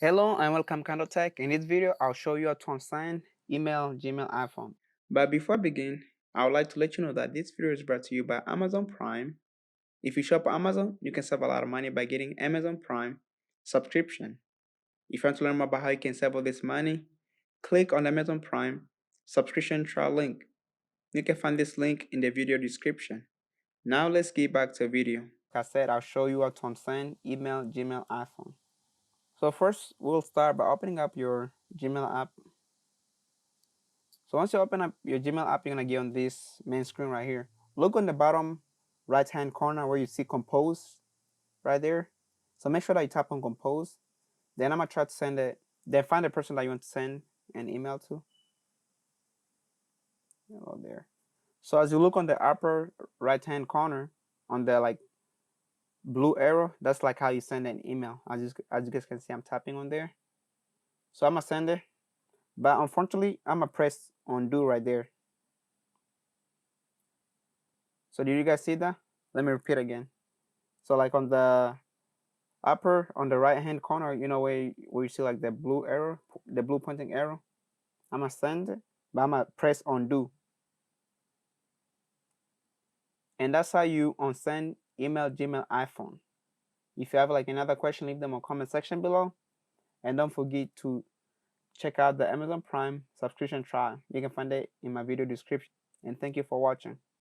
Hello and welcome KahindoTech. In this video, I'll show you how to unsend email, Gmail, iPhone. But before I begin, I would like to let you know that this video is brought to you by Amazon Prime. If you shop on Amazon, you can save a lot of money by getting Amazon Prime subscription. If you want to learn more about how you can save all this money, click on the Amazon Prime subscription trial link. You can find this link in the video description. Now let's get back to the video. Like I said, I'll show you how to unsend email, Gmail, iPhone. So first, we'll start by opening up your Gmail app. So once you open up your Gmail app, you're gonna get on this main screen right here. Look on the bottom right-hand corner where you see compose right there. So make sure that you tap on compose. Then I'm gonna try to send it. Then find the person that you want to send an email to. Hello there. So as you look on the upper right-hand corner on the like blue arrow, that's like how you send an email. As you guys can see, I'm tapping on there. So I'm gonna send it. But unfortunately, I'm gonna press undo right there. So did you guys see that? Let me repeat again. So like on the upper, on the right hand corner, you know where you see like the blue arrow, the blue pointing arrow? I'm gonna send it, but I'm gonna press undo. And that's how you unsend email, Gmail, iPhone. If you have like another question, leave them on comment section below. And don't forget to check out the Amazon Prime subscription trial. You can find it in my video description. And thank you for watching.